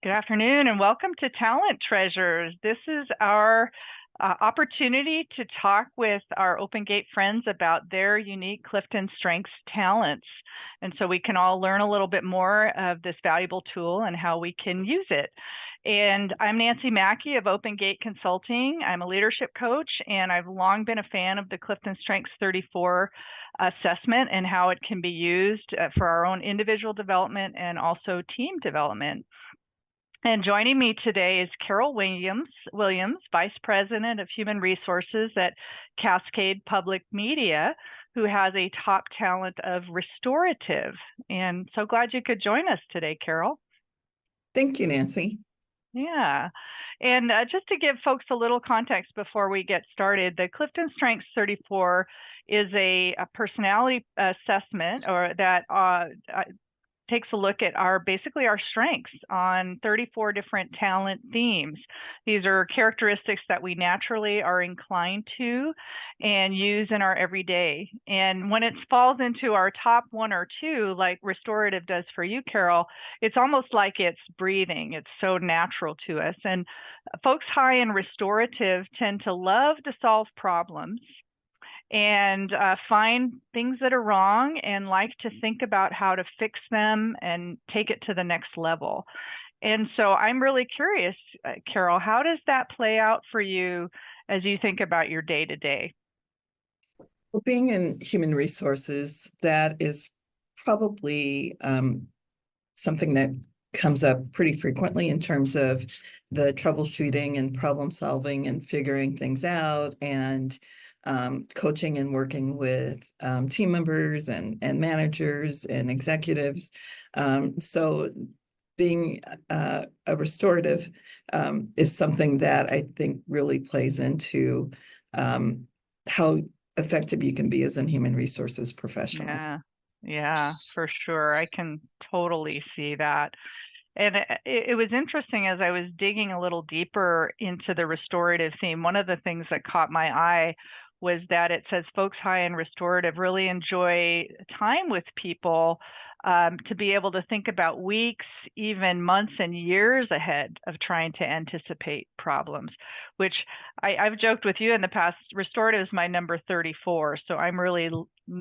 Good afternoon and welcome to Talent Treasures. This is our opportunity to talk with our Open Gate friends about their unique CliftonStrengths talents. And so we can all learn a little bit more of this valuable tool and how we can use it. And I'm Nancy Mackey of Open Gate Consulting. I'm a leadership coach, and I've long been a fan of the CliftonStrengths 34 assessment and how it can be used for our own individual development and also team development. And joining me today is Carole Williams, Vice President of Human Resources at Cascade Public Media, who has a top talent of Restorative. And so glad you could join us today, Carole. Thank you, Nancy. Yeah. And just to give folks a little context before we get started, the CliftonStrengths 34 is a personality assessment or that takes a look at basically our strengths on 34 different talent themes. These are characteristics that we naturally are inclined to and use in our everyday. And when it falls into our top one or two, like Restorative does for you, Carole, it's almost like it's breathing. It's so natural to us. And folks high in Restorative tend to love to solve problems and find things that are wrong and like to think about how to fix them and take it to the next level. And so I'm really curious, Carole, how does that play out for you as you think about your day-to-day? Well, being in human resources, that is probably something that comes up pretty frequently in terms of the troubleshooting and problem solving and figuring things out and coaching and working with team members and managers and executives. So being a restorative is something that I think really plays into how effective you can be as a human resources professional. Yeah, for sure. I can totally see that. And it was interesting as I was digging a little deeper into the restorative theme. One of the things that caught my eye was that it says folks high in restorative really enjoy time with people to be able to think about weeks, even months and years ahead of trying to anticipate problems, which I've joked with you in the past. Restorative is my number 34. So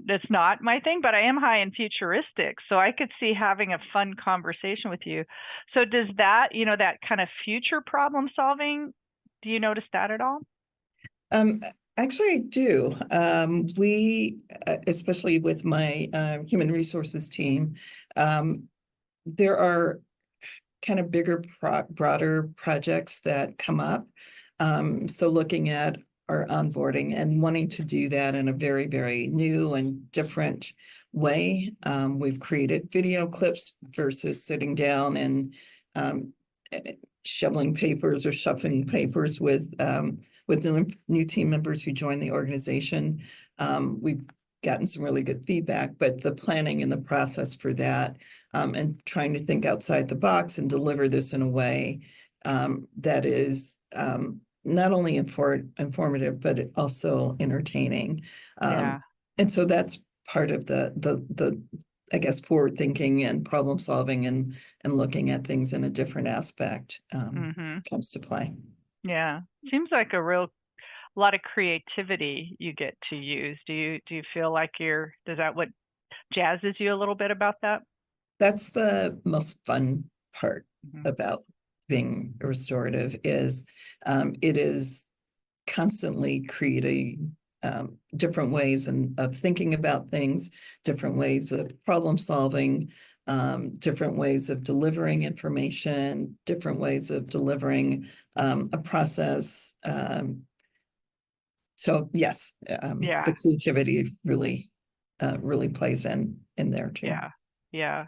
that's not my thing, but I am high in futuristic. So I could see having a fun conversation with you. So does that, that kind of future problem solving, do you notice that at all? Actually, I do. We, especially with my human resources team, there are kind of bigger, broader projects that come up. So looking at our onboarding and wanting to do that in a very, very new and different way. We've created video clips versus sitting down and shoveling papers or shuffling papers with new team members who join the organization. We've gotten some really good feedback, but the planning and the process for that and trying to think outside the box and deliver this in a way that is not only informative, but also entertaining. And so that's part of the I guess, forward thinking and problem solving and looking at things in a different aspect comes to play. Yeah, seems like a lot of creativity you get to use. Do you feel like does that what jazzes you a little bit about that? That's the most fun part about being a restorative is it is constantly creating different ways of thinking about things, different ways of problem solving, different ways of delivering information, different ways of delivering a process. So yes, the creativity really plays in there too. Yeah.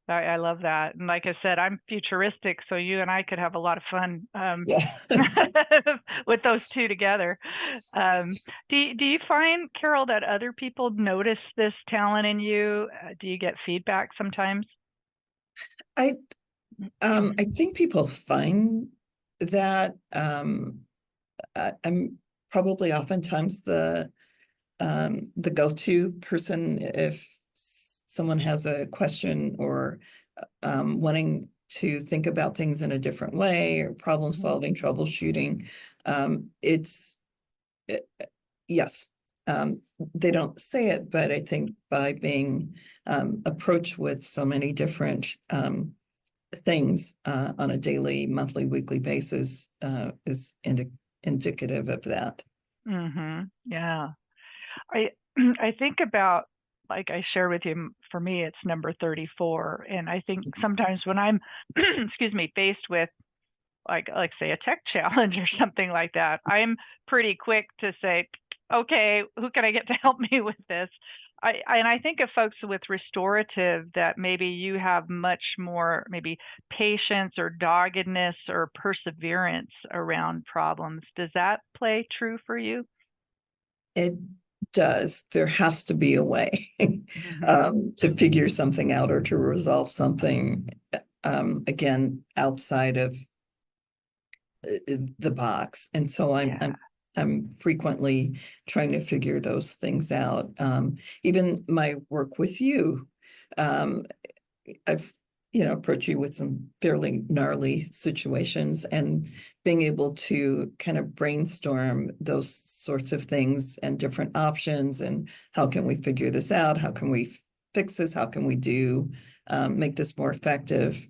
I love that. And like I said, I'm futuristic, so you and I could have a lot of fun with those two together. Do you find, Carole, that other people notice this talent in you? Do you get feedback sometimes? I think people find that I'm probably oftentimes the go-to person if someone has a question or wanting to think about things in a different way, or problem solving, troubleshooting. It's yes, they don't say it, but I think by being approached with so many different things on a daily, monthly, weekly basis is indicative of that. Yeah. I I think about, like I shared with you, for me it's number 34, and I think sometimes when I'm excuse me, faced with like say a tech challenge or something like that, I'm pretty quick to say, okay, who can I get to help me with this? I think of folks with restorative that maybe you have much more maybe patience or doggedness or perseverance around problems. Does that play true for you? It does. There has to be a way Mm-hmm. to figure something out or to resolve something, again, outside of the box. And so Yeah. I'm frequently trying to figure those things out. Even my work with you, um, I've, approached you with some fairly gnarly situations, and being able to kind of brainstorm those sorts of things and different options, and how can we figure this out? How can we fix this? How can we make this more effective?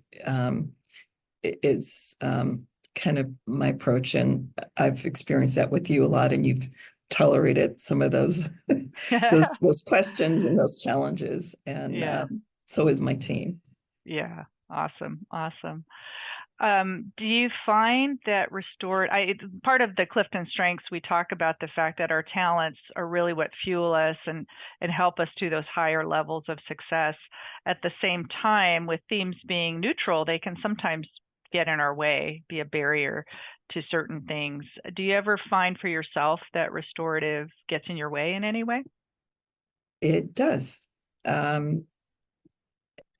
It's kind of my approach, and I've experienced that with you a lot, and you've tolerated some of those those questions and those challenges, and Yeah. so is my team. Yeah. Awesome. Awesome. Do you find that part of the Clifton Strengths, we talk about the fact that our talents are really what fuel us and help us to those higher levels of success. At the same time, with themes being neutral, they can sometimes get in our way, be a barrier to certain things. Do you ever find for yourself that restorative gets in your way in any way? It does. Um,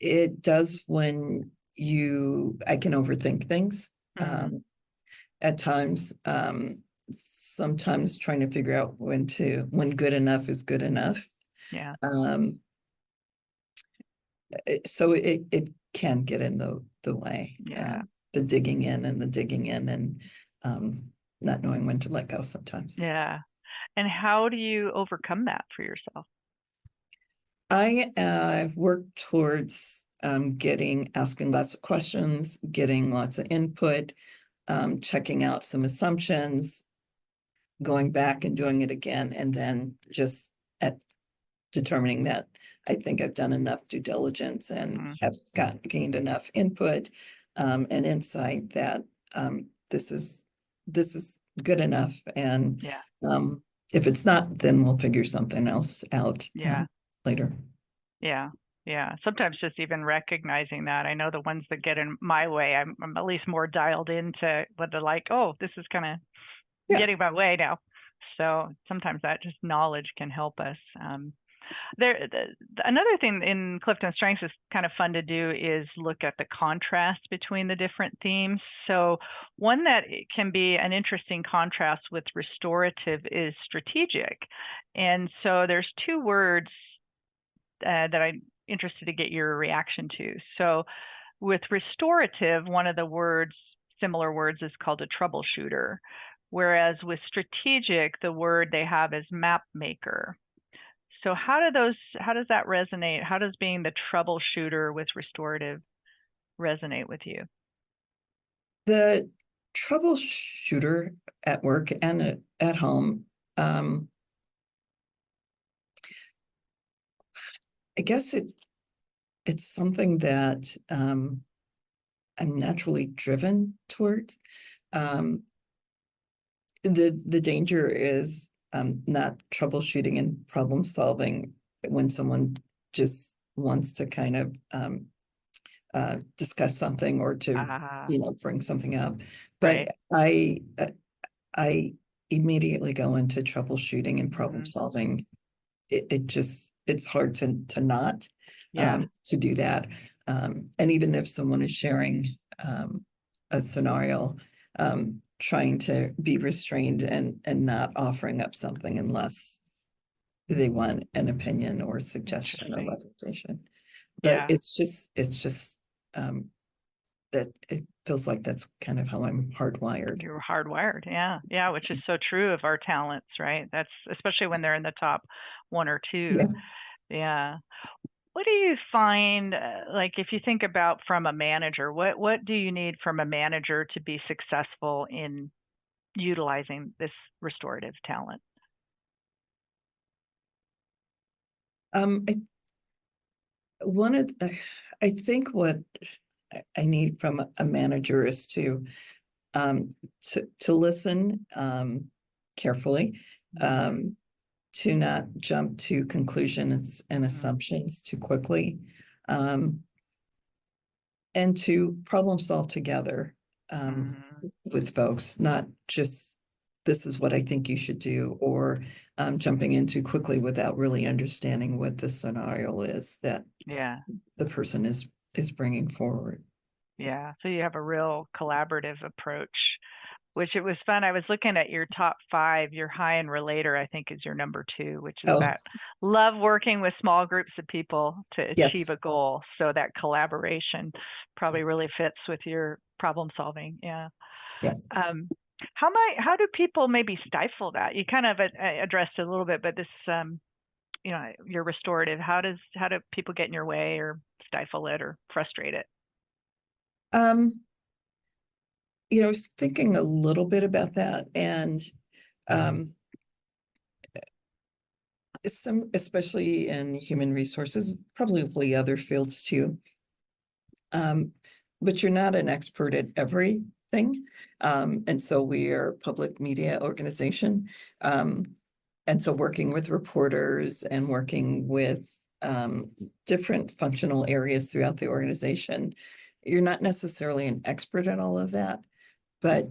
it does when I can overthink things. Mm, At times, sometimes trying to figure out when good enough is good enough. yeah. Um, so it can get in the way, Yeah. the digging in and the digging in, and not knowing when to let go sometimes. Yeah. And how do you overcome that for yourself? I work towards asking lots of questions, getting lots of input, checking out some assumptions, going back and doing it again, and then just at determining that I think I've done enough due diligence and Mm, have gained enough input and insight that this is good enough. And yeah. um, if it's not, then we'll figure something else out Yeah. later. Yeah. Yeah. Sometimes just even recognizing that. I know the ones that get in my way, I'm at least more dialed into what they're like, oh, this is kind of Yeah. getting my way now. So sometimes that just knowledge can help us. Another thing in Clifton Strengths is kind of fun to do is look at the contrast between the different themes. So one that can be an interesting contrast with restorative is strategic. And so there's two words that I'm interested to get your reaction to. So with restorative, one of the similar words is called a troubleshooter, whereas with strategic, the word they have is map maker. So how does that resonate? How does being the troubleshooter with restorative resonate with you? The troubleshooter at work and at home, um, I guess it's something that I'm naturally driven towards. Um, the danger is not troubleshooting and problem solving when someone just wants to kind of discuss something or to Ah, bring something up. But right. I immediately go into troubleshooting and problem Hmm. solving. It's hard to not Yeah, to do that. And even if someone is sharing a scenario, trying to be restrained and not offering up something unless they want an opinion or suggestion or interesting. recommendation. But Yeah, it's just um, that it feels like that's kind of how I'm hardwired. You're hardwired. Yeah. Yeah. Which is so true of our talents, right? That's especially when they're in the top one or two. Yeah. Yeah. What do you find, like if you think about from a manager, what do you need from a manager to be successful in utilizing this restorative talent? I, one of the, I think what I need from a manager is um, to listen carefully, to not jump to conclusions and Mm, assumptions too quickly, um, and to problem solve together mhm. with folks, not just this is what I think you should do, or jumping in too quickly without really understanding what the scenario is that Yeah. the person is bringing forward. Yeah. So you have a real collaborative approach, which it was fun. I was looking at your top 5. Your high and relator, I think, is your number 2, which is Oh, that love working with small groups of people to achieve yes, a goal. So that collaboration probably really fits with your problem solving. Yeah. yes. Um, how do people maybe stifle that? You kind of addressed it a little bit, but this, your restorative, how do people get in your way or stifle it or frustrate it? Um, I was thinking a little bit about that, and um, some, especially in human resources, probably other fields too. But you're not an expert at everything. And so we are a public media organization. And so working with reporters and working with different functional areas throughout the organization, you're not necessarily an expert at all of that, but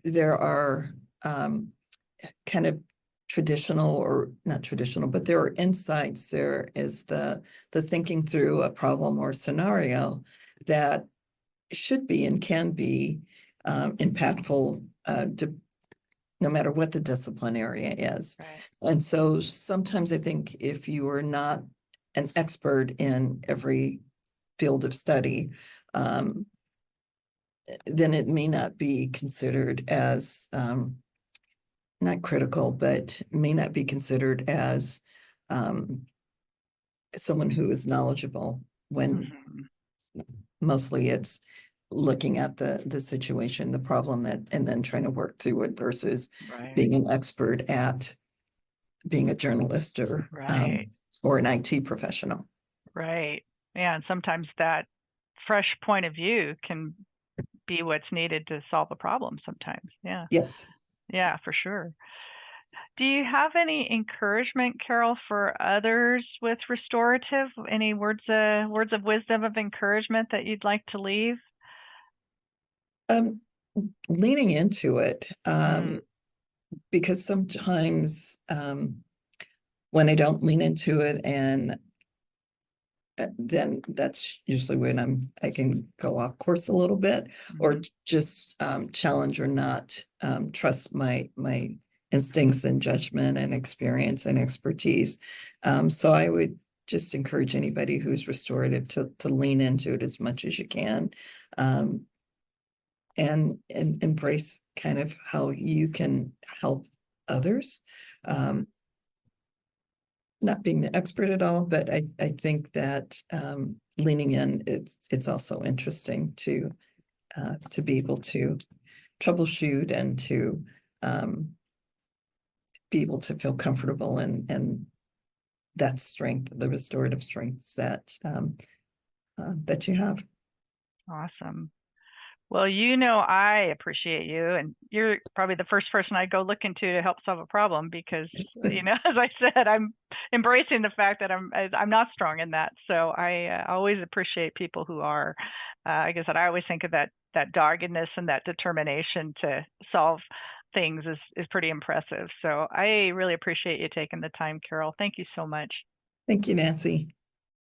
there are kind of traditional, or not traditional, but there are insights. There is the thinking through a problem or scenario that should be and can be impactful, no matter what the discipline area is. Right. And so sometimes I think if you are not an expert in every field of study, then it may not be considered as not critical, but may not be considered as someone who is knowledgeable, when Mhm. mostly it's looking at the situation, the problem, and then trying to work through it versus Right. being an expert at being a journalist Right. or an IT professional. Right. Yeah, and sometimes that fresh point of view can be what's needed to solve a problem sometimes. Yeah. Yes. Yeah, for sure. Do you have any encouragement, Carole, for others with restorative? Any words of wisdom of encouragement that you'd like to leave? Um, Leaning into it, Mm, because sometimes when I don't lean into it, and then that's usually when I can go off course a little bit, or mhm. just challenge or not trust my instincts and judgment and experience and expertise. So I would just encourage anybody who's restorative to lean into it as much as you can, um, and embrace kind of how you can help others. Mhm. Um, Not being the expert at all, but I think that leaning in, it's also interesting to be able to troubleshoot and to um, be able to feel comfortable and that strength, the restorative strengths that you have. Awesome. Well, I appreciate you, and you're probably the first person I go looking to help solve a problem because, as I said, I'm embracing the fact that I'm not strong in that. So I always appreciate people who are. Like I said, I always think of that doggedness and that determination to solve things is pretty impressive. So I really appreciate you taking the time, Carole. Thank you so much. Thank you, Nancy.